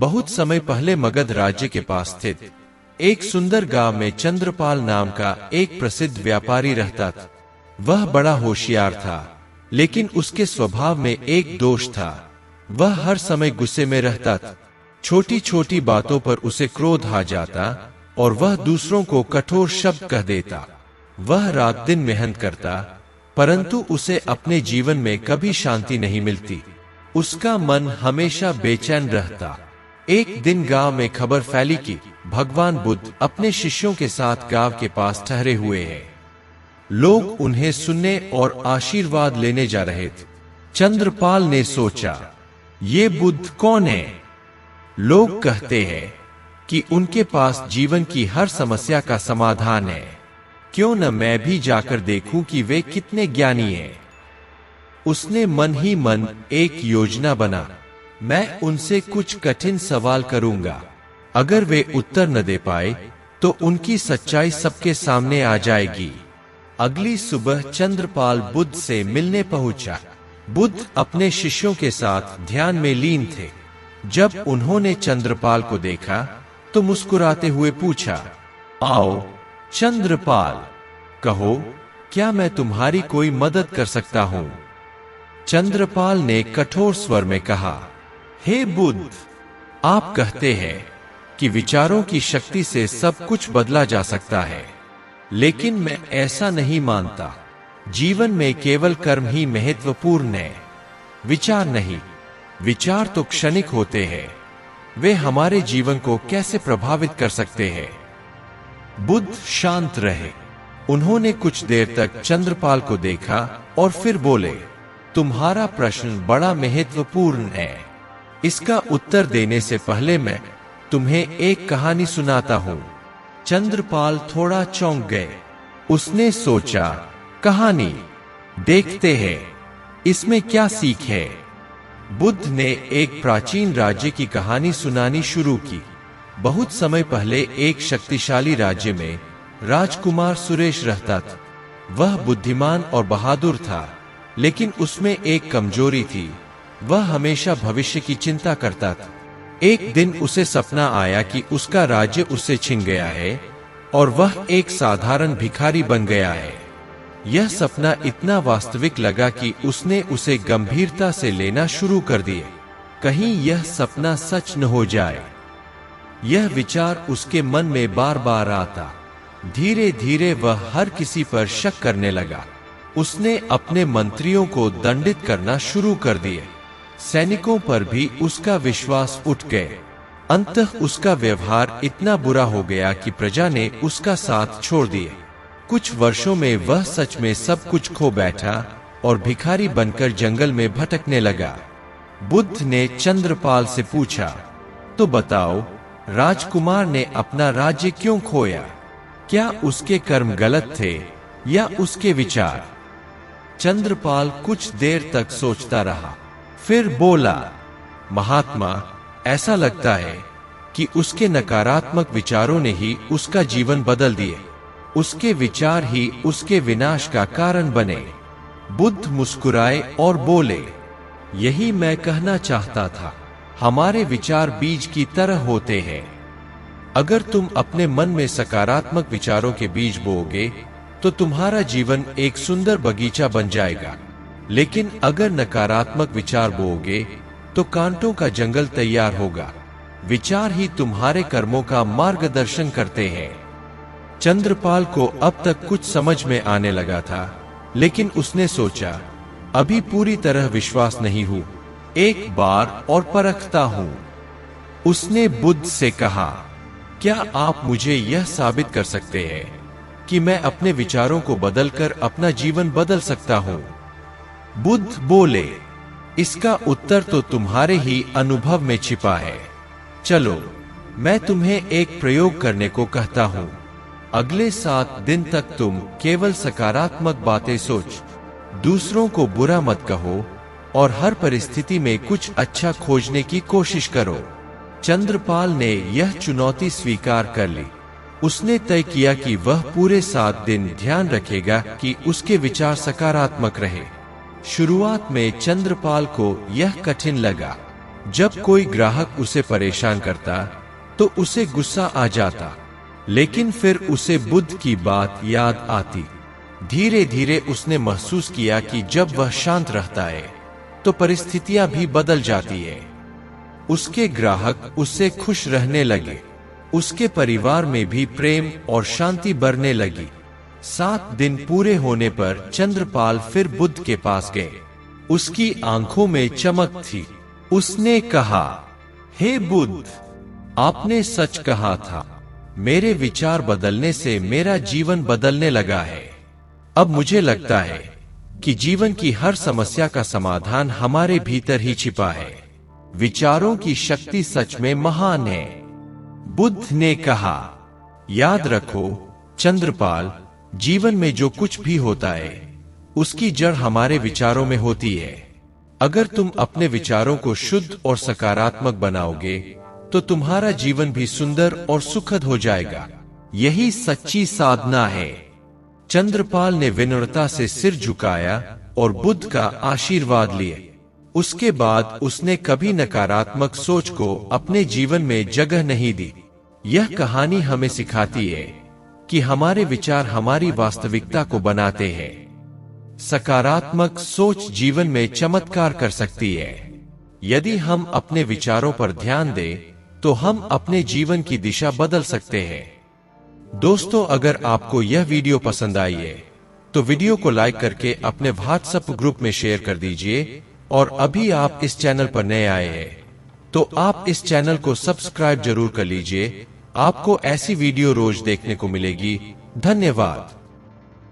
बहुत समय पहले मगध राज्य के पास स्थित एक सुंदर गांव में चंद्रपाल नाम का एक प्रसिद्ध व्यापारी रहता था। वह बड़ा होशियार था, लेकिन उसके स्वभाव में एक दोष था। वह हर समय गुस्से में रहता था। छोटी छोटी बातों पर उसे क्रोध आ जाता और वह दूसरों को कठोर शब्द कह देता। वह रात दिन मेहनत करता, परंतु उसे अपने जीवन में कभी शांति नहीं मिलती। उसका मन हमेशा बेचैन रहता। एक दिन गांव में खबर फैली कि भगवान बुद्ध अपने शिष्यों के साथ गांव के पास ठहरे हुए हैं। लोग उन्हें सुनने और आशीर्वाद लेने जा रहे थे। चंद्रपाल ने सोचा, ये बुद्ध कौन है? लोग कहते हैं कि उनके पास जीवन की हर समस्या का समाधान है। क्यों न मैं भी जाकर देखूं कि वे कितने ज्ञानी हैं। उसने मन ही मन एक योजना बना। मैं उनसे कुछ कठिन सवाल करूंगा। अगर वे उत्तर न दे पाए तो उनकी सच्चाई सबके सामने आ जाएगी। अगली सुबह चंद्रपाल बुद्ध से मिलने पहुंचा। बुद्ध अपने शिष्यों के साथ ध्यान में लीन थे। जब उन्होंने चंद्रपाल को देखा तो मुस्कुराते हुए पूछा, आओ चंद्रपाल, कहो क्या मैं तुम्हारी कोई मदद कर सकता हूं? चंद्रपाल ने कठोर स्वर में कहा, हे बुद्ध, आप कहते हैं कि विचारों की शक्ति से सब कुछ बदला जा सकता है, लेकिन मैं ऐसा नहीं मानता। जीवन में केवल कर्म ही महत्वपूर्ण है, विचार नहीं। विचार तो क्षणिक होते हैं, वे हमारे जीवन को कैसे प्रभावित कर सकते हैं? बुद्ध शांत रहे। उन्होंने कुछ देर तक चंद्रपाल को देखा और फिर बोले, तुम्हारा प्रश्न बड़ा महत्वपूर्ण है। इसका उत्तर देने से पहले मैं तुम्हें एक कहानी सुनाता हूं। चंद्रपाल थोड़ा चौंक गए। उसने सोचा, कहानी, देखते हैं इसमें क्या सीख है। बुद्ध ने एक प्राचीन राज्य की कहानी सुनानी शुरू की। बहुत समय पहले एक शक्तिशाली राज्य में राजकुमार सुरेश रहता था। वह बुद्धिमान और बहादुर था, लेकिन उसमें एक कमजोरी थी। वह हमेशा भविष्य की चिंता करता था। एक दिन उसे सपना आया कि उसका राज्य उससे छिन गया है और वह एक साधारण भिखारी बन गया है। यह सपना इतना वास्तविक लगा कि उसने उसे गंभीरता से लेना शुरू कर दिए। कहीं यह सपना सच न हो जाए। यह विचार उसके मन में बार बार आता। धीरे धीरे वह हर किसी पर शक करने लगा। उसने अपने मंत्रियों को दंडित करना शुरू कर दिए। सैनिकों पर भी उसका विश्वास उठ गए। अंततः उसका व्यवहार इतना बुरा हो गया कि प्रजा ने उसका साथ छोड़ दिए। कुछ वर्षों में वह सच में सब कुछ खो बैठा और भिखारी बनकर जंगल में भटकने लगा। बुद्ध ने चंद्रपाल से पूछा, तो बताओ, राजकुमार ने अपना राज्य क्यों खोया? क्या उसके कर्म गलत थे या उसके विचार? चंद्रपाल कुछ देर तक सोचता रहा, फिर बोला, महात्मा, ऐसा लगता है कि उसके नकारात्मक विचारों ने ही उसका जीवन बदल दिए। उसके विचार ही उसके विनाश का कारण बने। बुद्ध मुस्कुराए और बोले, यही मैं कहना चाहता था। हमारे विचार बीज की तरह होते हैं। अगर तुम अपने मन में सकारात्मक विचारों के बीज बोओगे तो तुम्हारा जीवन एक सुंदर बगीचा बन जाएगा। लेकिन अगर नकारात्मक विचार बोओगे तो कांटों का जंगल तैयार होगा। विचार ही तुम्हारे कर्मों का मार्गदर्शन करते हैं। चंद्रपाल को अब तक कुछ समझ में आने लगा था, लेकिन उसने सोचा, अभी पूरी तरह विश्वास नहीं हूं, एक बार और परखता हूं। उसने बुद्ध से कहा, क्या आप मुझे यह साबित कर सकते हैं कि मैं अपने विचारों को बदलकर अपना जीवन बदल सकता हूं? बुद्ध बोले, इसका उत्तर तो तुम्हारे ही अनुभव में छिपा है। चलो, मैं तुम्हें एक प्रयोग करने को कहता हूं। अगले 7 दिन तक तुम केवल सकारात्मक बातें सोच, दूसरों को बुरा मत कहो और हर परिस्थिति में कुछ अच्छा खोजने की कोशिश करो। चंद्रपाल ने यह चुनौती स्वीकार कर ली। उसने तय किया कि वह पूरे 7 दिन ध्यान रखेगा कि उसके विचार सकारात्मक रहे। शुरुआत में चंद्रपाल को यह कठिन लगा। जब कोई ग्राहक उसे परेशान करता तो उसे गुस्सा आ जाता, लेकिन फिर उसे बुद्ध की बात याद आती। धीरे धीरे उसने महसूस किया कि जब वह शांत रहता है तो परिस्थितियां भी बदल जाती है। उसके ग्राहक उससे खुश रहने लगे, उसके परिवार में भी प्रेम और शांति बढ़ने लगी। 7 दिन पूरे होने पर चंद्रपाल फिर बुद्ध के पास गए। उसकी आंखों में चमक थी। उसने कहा, हे बुद्ध, आपने सच कहा था। मेरे विचार बदलने से मेरा जीवन बदलने लगा है। अब मुझे लगता है कि जीवन की हर समस्या का समाधान हमारे भीतर ही छिपा है। विचारों की शक्ति सच में महान है। बुद्ध ने कहा, याद रखो चंद्रपाल, जीवन में जो कुछ भी होता है उसकी जड़ हमारे विचारों में होती है। अगर तुम अपने विचारों को शुद्ध और सकारात्मक बनाओगे तो तुम्हारा जीवन भी सुंदर और सुखद हो जाएगा। यही सच्ची साधना है। चंद्रपाल ने विनम्रता से सिर झुकाया और बुद्ध का आशीर्वाद लिए। उसके बाद उसने कभी नकारात्मक सोच को अपने जीवन में जगह नहीं दी। यह कहानी हमें सिखाती है कि हमारे विचार हमारी वास्तविकता को बनाते हैं। सकारात्मक सोच जीवन में चमत्कार कर सकती है। यदि हम अपने विचारों पर ध्यान दें तो हम अपने जीवन की दिशा बदल सकते हैं। दोस्तों, अगर आपको यह वीडियो पसंद आई है तो वीडियो को लाइक करके अपने व्हाट्सएप ग्रुप में शेयर कर दीजिए। और अभी आप इस चैनल पर नए आए हैं तो आप इस चैनल को सब्सक्राइब जरूर कर लीजिए। आपको ऐसी वीडियो रोज देखने को मिलेगी। धन्यवाद।